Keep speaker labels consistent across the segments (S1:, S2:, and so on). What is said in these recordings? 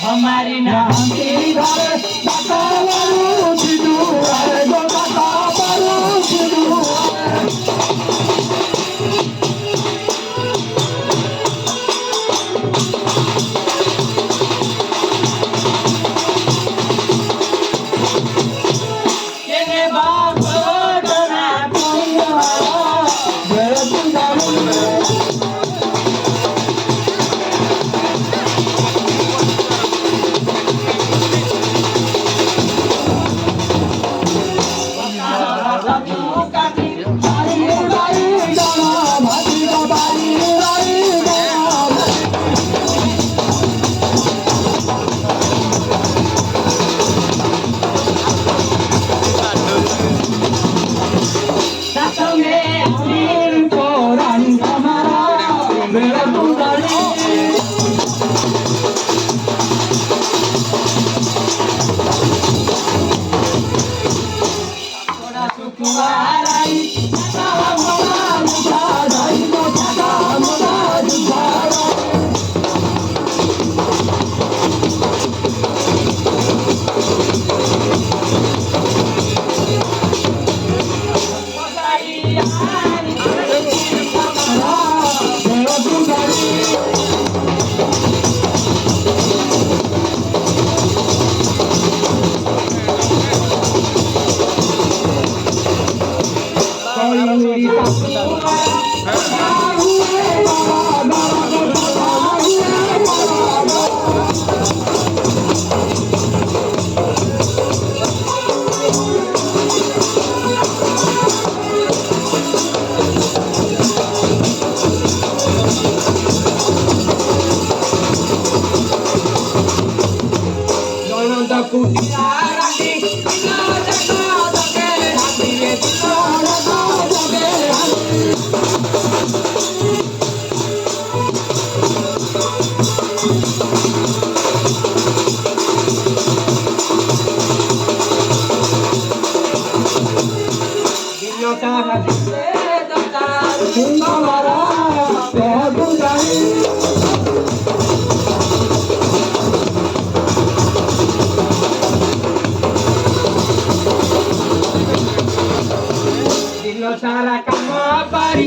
S1: हमारी नाम तेरी घर दाता वालों सिद्धू है जो दाता वालों सिद्धू ये बाप डरा कोइया मेरे दुनिया सारा काम पारी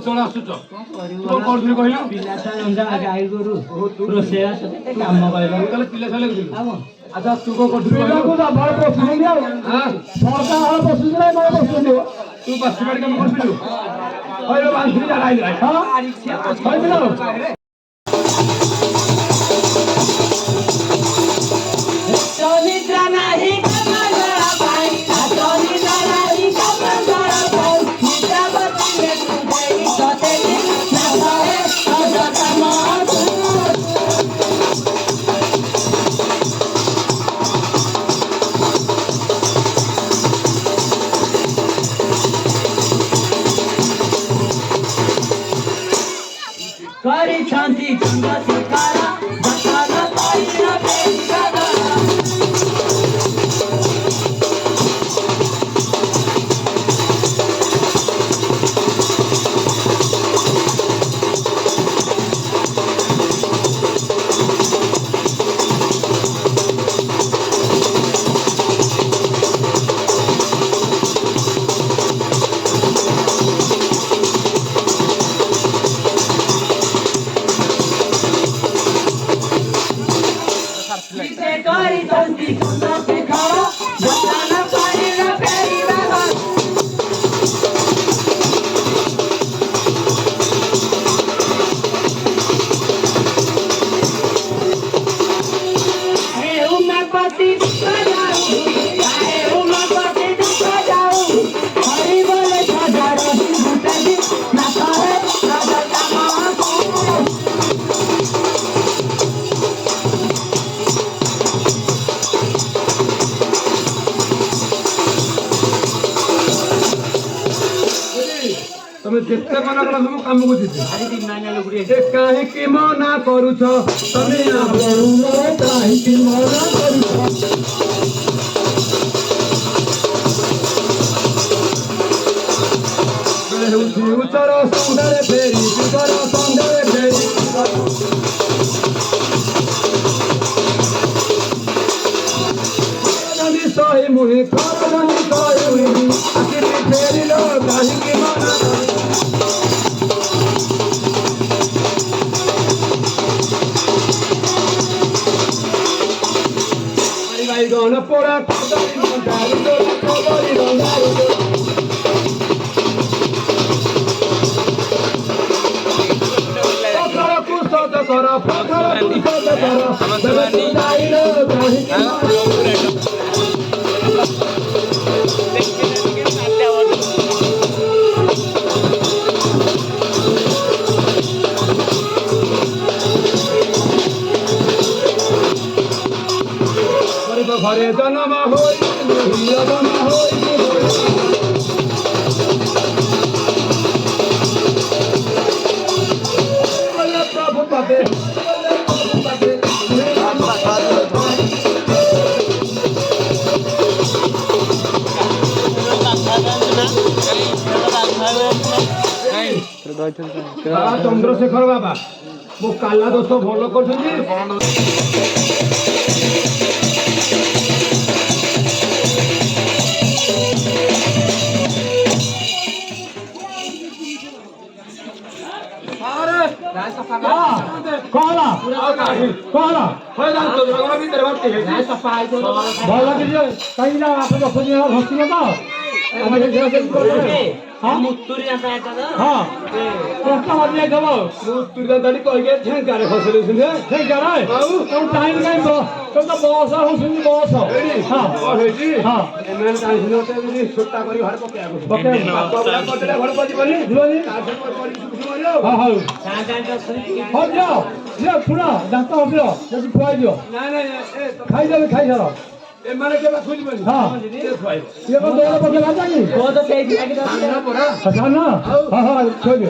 S1: चल आसुच कौन कहल पिला गाई गोरु रोषेया कम कर पिला अच्छा तू कौन तू बस कम कर शांति चंदा सिकारा बचाना पाइना बेचारा ଯେତେ ମନା କଲା ସବୁ କାମକୁ ଯିବି କାହିଁକି ମନା କରୁଛ ତମେ କାହିଁକି ମନା କରୁଛ ହେଉଛି ଉଚ୍ଚର ସନ୍ଧ୍ୟାରେ ଫେରି ଯୁଗର ସନ୍ଧ୍ୟାରେ ଫେରି ଶହେ ମୁହିଁ ଖରଣି ଶହେ ମୁହିଁ ଆସିଲି ଫେରିଲ କାହିଁକି ମନା ବାଇଗଣ ପୋଡ଼ା କଦଳୀ ରନ୍ଧାରୁ କଦଳୀ ରନ୍ଧାରୁ ପଥରକୁ ସତ କର ପଥରକୁ ସତ କର ଯାଇଲ କାହିଁକି ঘরে জন্ম হই জন্ম হই প্রভু পাবে চন্দ্রশেখর বাবা মো কালা দোষ ভাল করছেন ଖାଇଦେବେ ଖାଇସାର ଏମାନେ କେବେ ଖୋଜିବନି ହଁ ଇଏ କଣ ଦୋଳ ପକେଇ ଭାଜାନି ବହୁତ ସେଇଠି ଲାଗି ଦରକାର ପରା ସାନ ହଁ ହଁ ଖୋଜ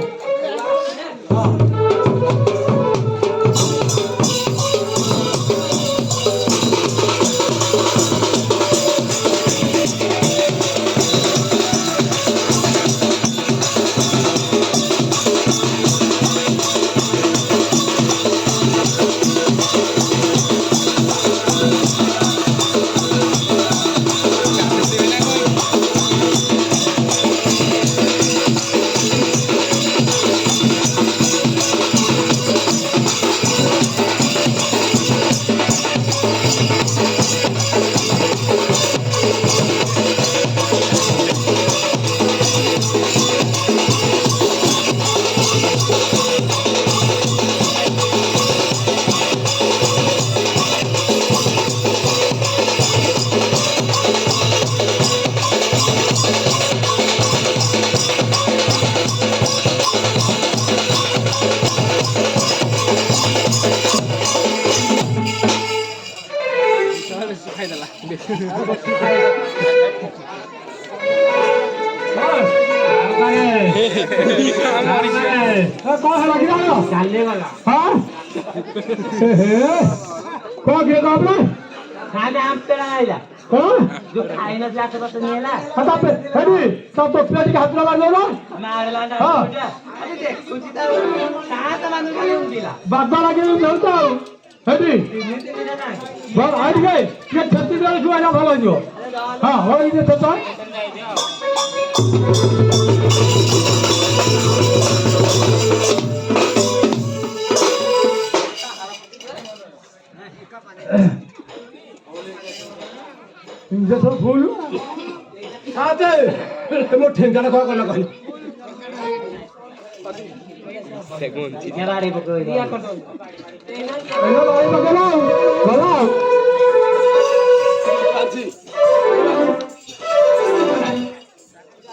S1: बाबा लगे जाऊता हेडी भल आइ गए के छत्ती जण छुआ ना भल हो हां हो इ तो तो इंजे तो फूल आते मो ठेंगाना को कला कहि सेगुन चिराड़ी पकई दिया कर दो एनो लई पकलो भला आजी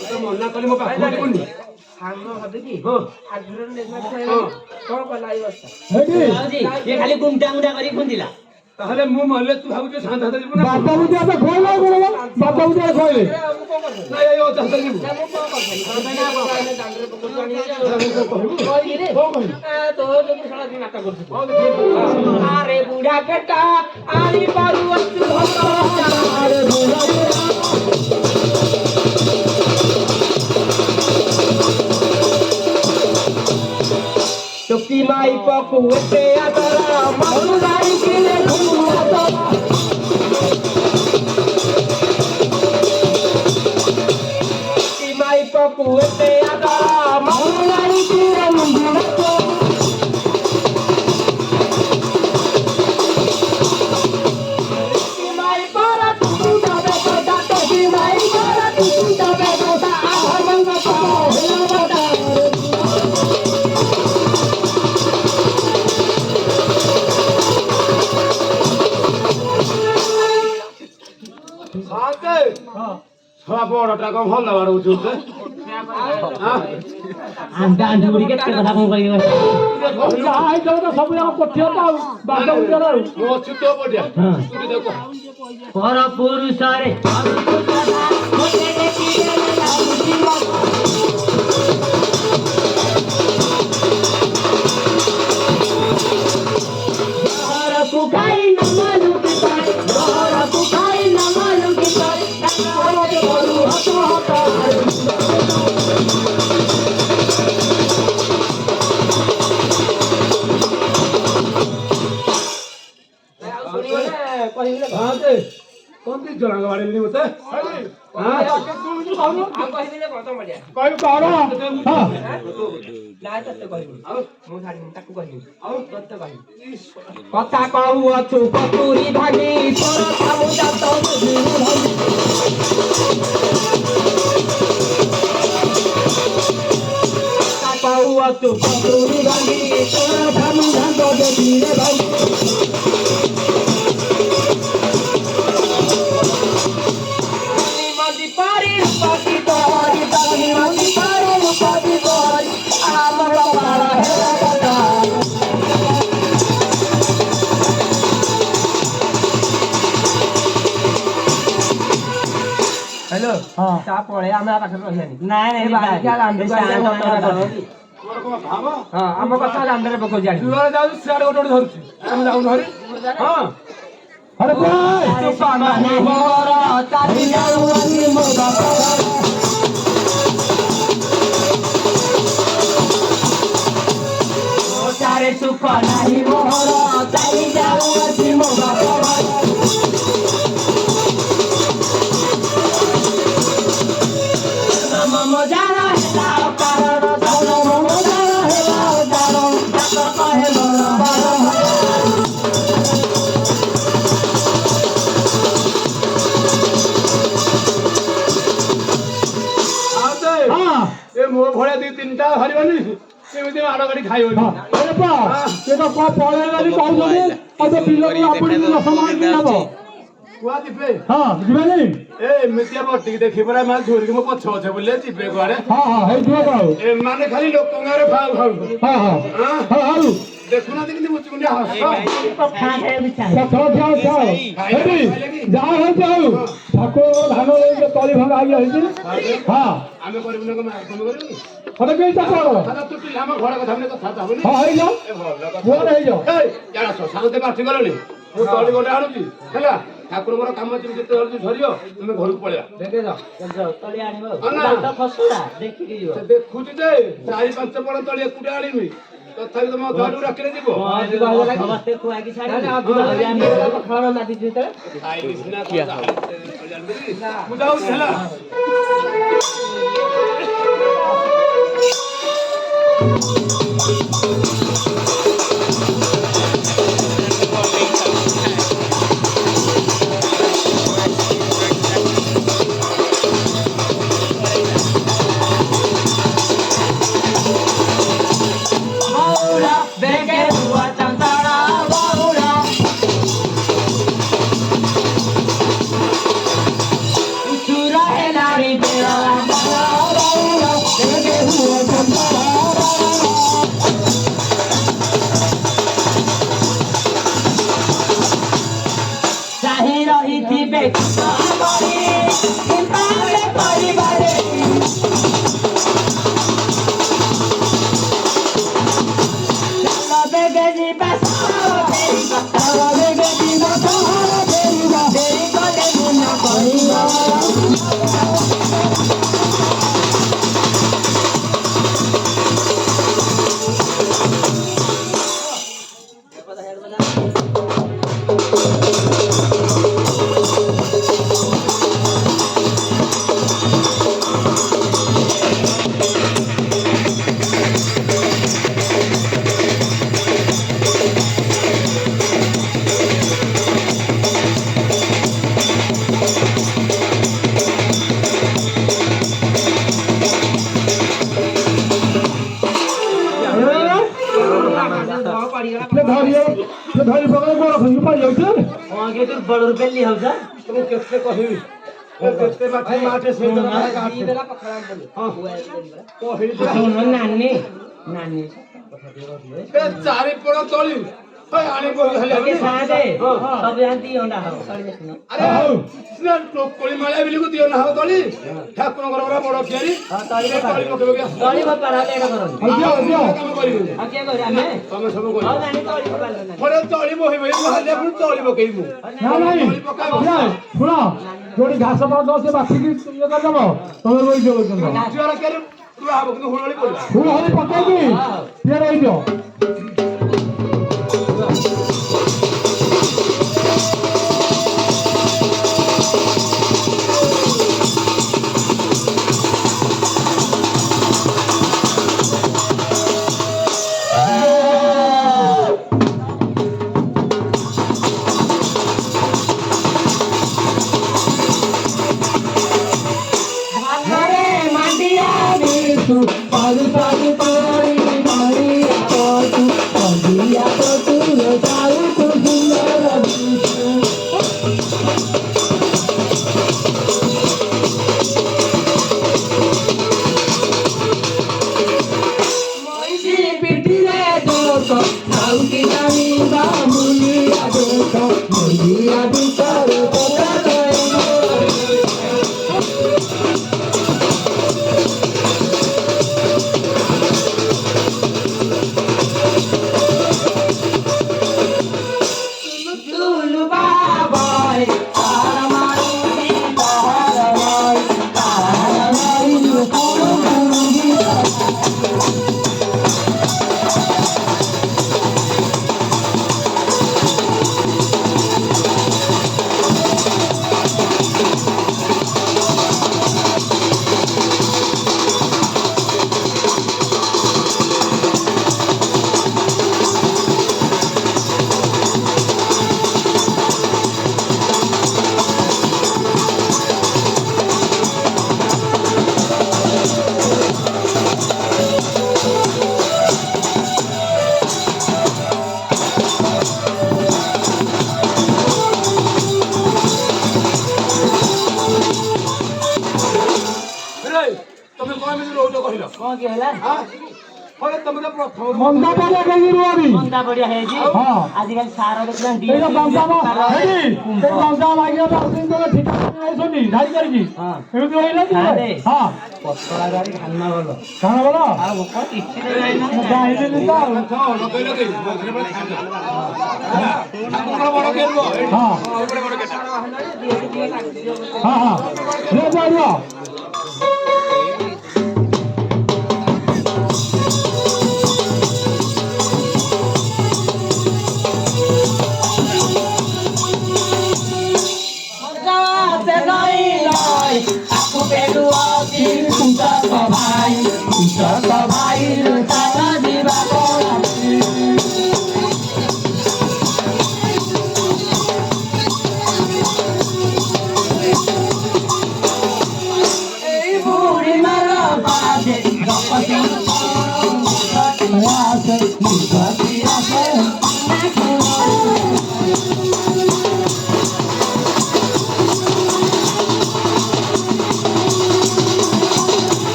S1: तो मना कली मो पाखो कोनी हांगो हदे की हो आजुरन नेसमा को कला आई बस हेडी ये खाली गुमटा मुडा करी खुंदिला তাহলে মু মরলে তু ভাবুଛୁ শান্ত হাতে ଯିବୁ ନା
S2: ବାପା ବୁଝି ଆମେ ଖୋଇଲେ ବାପା ବୁଝି ଖୋଇଲେ
S1: ନାଇଁ ଏଇ ଅଧା ହାତେ ଯିବୁ
S3: আরে বুড়া বেটা আরে বারু অস্তু আরে বুড়া চুকি মাই পকু এতে আদরা মাউলাই কিলে ঘুমাতা চুকি মাই পকু এতে আদরা মাউলাই কিলে ঘুমাতা চুকি মাই পারা তু যাবে কথা চুকি মাই পারা তু যাবে কথা আহমন পাও হেলা বাটা
S1: ଛୁଆ ବଡଟା କଣ ଭଲ ବାଡଉଛୁ
S3: ଆଣ୍ଡା ବୁଢୀ କେତେ କଥା କଣ କହିବ
S2: ଯାହା ହେଇଥିବ ତ ସବୁ ଯାକ ପଠିବ ତ ଆଉ ବାପା ବୁଝି ଆଉ
S1: ମୁଁ ଅଛୁ ତୋ ବଢିଆ
S3: ପର ପୁରୁଷରେ ଖାଇ ନମାଲୁ ଖାଇ ନମାଲୁ
S1: କଣ ଜଣାଙ୍କ ବାଡେଇଲି ମତେ
S2: କହିବୁ କଣ
S3: କଥା କହୁଅଛୁ ପକୁରୀ ଭାଗି ତୋର କାମୁ ଜାତ କହୁଅଛୁ ପକୁରୀ ଭାଗି ତୋର କାମୁ ଜାତ ଧୀରେ ଭାଗି हेलो ता पळे आमे पाखर रहियानी नाही नाही बारिका आंदे हां आम कथा आंदे पको जानी
S1: ତୁ ଯାଉଛୁ ସିଆଡେ ଗୋଟେ ଗୋଟେ ଧରୁଛି ଆମେ ଯାଉନୁ ହରି ହଁ
S2: अरे भाई
S3: तू पामाने मोर चाली जाऊ अनि मो बापा ओ चारे सुख नाही मोर चाली जाऊ अनि मो बापा मम जाना हेला कारण धन मम जाना हेला कारण डाक्टर कहे मोर बार
S1: ଏ ମୋ ଭଳିଆ ଦି ତିନିଟା ଧରିବନି କେମିତି ମାଡ଼ ଗାଡି ଖାଇବନି
S2: अरे बा ये तो को पळेलानी कहउछनी अब बिलो को आपणी दशमान दिनब
S1: କୁଆ ଯିବେ
S2: हां जिबानी
S1: ଏ ଏମିତିଆ ବଟିକି ଦେଖି ପରା ମା ଝୁରିକି ମୋ ପଛ ପଛ ବୁଲେ ଯିବେ କୁଆଡେ
S2: हां हां ହେଇ ଦିଅ କାଉ
S1: ଏମାନେ ଖାଲି ଲୋକଙ୍କରେ ଫାଉ ଫାଉ
S2: हां हां हां हां
S1: ଦେଖୁନାହାନ୍ତି କେମିତି ମୁଚି ମୁଣ୍ଡିଆ ହସ
S3: କଥା ହେ ବିଚାର
S2: कथो जाओ जाओ हेबी जाओ हो जाओ ठाकुर धान ले तली भंगा आइ होइछि हां
S1: ଆମେ କରିବୁନି କଣ ଆମେ କରିବୁନି
S2: अरे के ता करो
S1: ସାରା ତୁ ପିଲା ଆମ ଘର କଥା ମାନେ କଥା ହବୁନି
S2: हां हेइ जाओ
S1: ଏ ଭଲ କଥା
S2: बोल हेइ जाओ
S1: ଏ ଜାଣା ସାଙ୍ଗତେ ପାଠି ଗଲଣି ମୁଁ ତଳି ଗୋଟେ ଆଣୁଛି ହେଲା ଠାକୁରଙ୍କର କାମ ଯେମିତି ଯେତେ ଜଲ୍ଦି ସରିବ ତୁମେ ଘରକୁ ପଳେଇବା
S3: ଦେଖେ ଯାଅ ତଳି ଆଣିବ
S1: ଅନା।
S3: ଦାନ୍ତ ଖସୁଡା ଦେଖିକି ଯିବ
S1: ସେ ଦେଖୁଛି ଯେ 4-5 ପଣ ତଳି ଏକୁଟିଆ ଆଣିବି ତଥାପି ତମ ଘରକୁ ରଖିଲେ ଯିବ
S3: ସମସ୍ତେ ଖୁଆକି ଛାଡିଲେ ପଖାଳ ମାତିଛୁ ତ
S1: ଖାଇଲି ସିନା ମୁଁ ଯାଉଛି ହେଲା
S3: ଯିବା ସହର ଫେରିବା ତାର ବେଗେ ଯିବା ସହର ଫେରିବା ଡେରି କଲେ ମନ କହିବ
S2: ଧରି ପକେଇ ବଡ଼ ଖୋଜି ପାଇ ଯାଉଛେ
S3: ବଡ ବେଲି ହଉଛ
S1: ତମକୁ କେତେ କହିବି କେତେ ବାଟ ମାଠେ ସେ
S3: ନାନୀ ନାନୀ
S1: ଚାରିପଟ ତଳି ଆଣି
S3: ସବୁ ଜାଣନ୍ତି ଅଣ୍ଡା ହବ
S1: ଆରେ ହଉ କୋଳି ମାଳିଆ ବିଲିକୁ ଦିଅ ନା ହବ ତଳି ଠାକୁରଙ୍କର ପୁରା ବଡ ଖିଆରି ତଳି ପକେଇବ
S3: ତଳି ପାରା ଏଇଟା କରନ୍ତି
S1: କାମ କରିବୁ
S3: ଆଉ କିଏ କରେ ଆମେ
S1: ତମେ ସବୁ କରିବ
S3: ହଉ ନାନୀ ତଳି ପକାଇଲ ନାନୀ
S1: ଥରେ ତଳି ବହିବ ବାହାରିଲେ ପୁଣି ତଳି ପକେଇବୁ
S2: ଶୁଣ ଯୋଉଠି ଘାସ ପାଉଛ ସେ ବାଛିକି ଇଏ କରିଦବ ତମେ ରହିଯିବ
S1: ରୁଆ ହବ କିନ୍ତୁ ହୁଳଳି ପଡିବ
S2: ହୁଳହୁଳି ପକେଇକି ସିଏ ରହିଯିବ
S3: କଣ କି ହେଲା
S2: ମନ୍ଦା ପଡ଼ିଆ କେମିତି ରୁହବି
S3: ମନ୍ଦା ବଢିଆ ହେଇଛି ଆଜିକାଲି ସାର ଦେଖୁଛନ୍ତି
S2: ମନ୍ଦା ଲାଗିବ ଠିକା ନେଇଛନ୍ତି ଧାରି କରିକି ଏମିତି ରହିଲା
S3: ପତଳା ଗାଡି ଧାନ ଭଲ
S2: କାଣ ଭଲ
S3: ଆଉ କିଛି
S2: ଜାଣିଲି ତ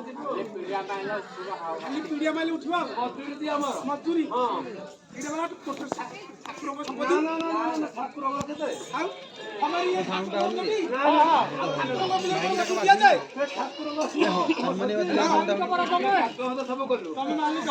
S1: ପିଡ଼ିଆ ମାଇଲେ ଉଠିବ ମଜୁରୀ ଦିଅ ଆମର ମଜୁରୀ ହଁ ଏଇଟା ମାନେ ଠାକୁରଙ୍କ ସମ୍ପତ୍ତି ନା ଠାକୁରଙ୍କ କେତେ ଆଉ ଆମର ଇଏ ଠାକୁରଙ୍କ ଦିଆଯାଏ ଠାକୁରଙ୍କ ସବୁ କଲୁ ତମେ ମାଲିକ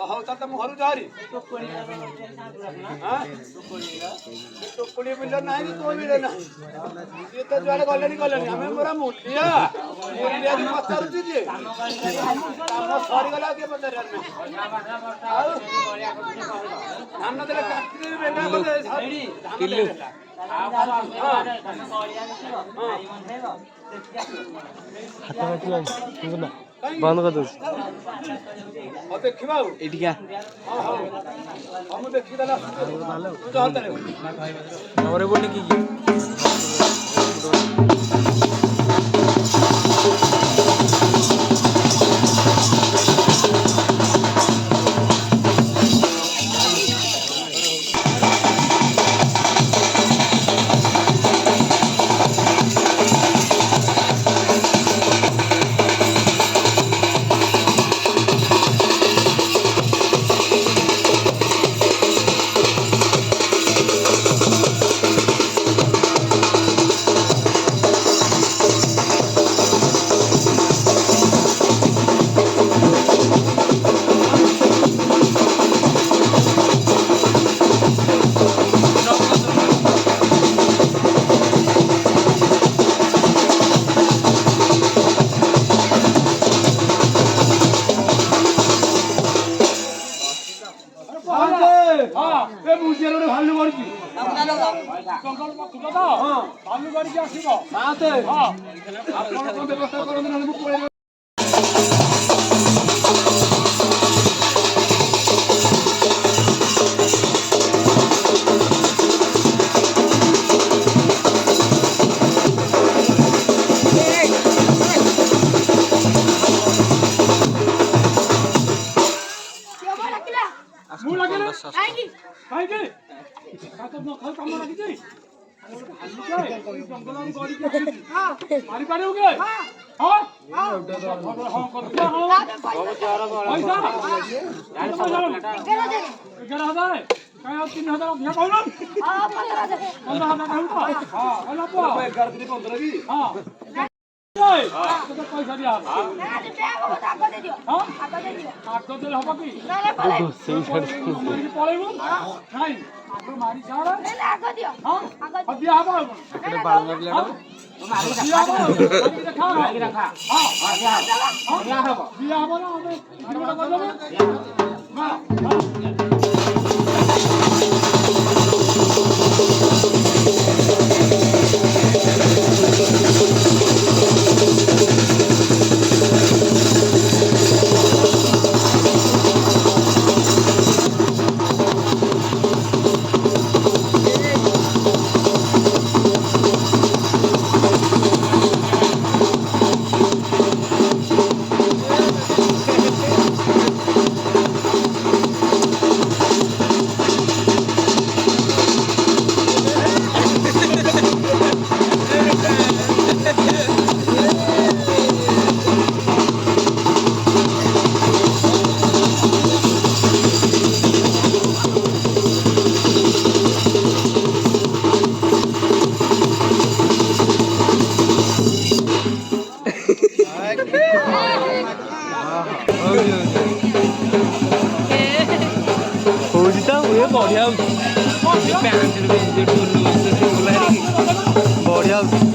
S1: ହଉ ତାହେଲେ ତମ ଘରୁ ଯାହାରି ଟୋକଳି ବିଲ ନାହିଁ ତୋ ବିଲ ନାହିଁ ସିଏ ତ ଯୁଆଡେ ଗଲେଣି ଆମେ ପୁରା ମୂଲିଆ ପଚାରୁଛି ଯେ କାମ ସରିଗଲା କିଏ ପଚାରିବାର ନାହିଁ ଆଉ ଧାନ ଦେଲେ କାଟିଦେବି ବେଙ୍ଗା
S4: ବନ୍ଦ କରିଦଉଛି
S1: ଦେଖିବା ଆଉ
S4: ଏଇଠିକା
S1: ମୁଁ ଦେଖିଦେଲା
S4: ଘରେ ବୋଲେ କି
S3: ପଇସା
S4: ହଉଛି ତ ହୁଏ ବଢିଆ ହଉଛି ବଢିଆ ହଉଛି।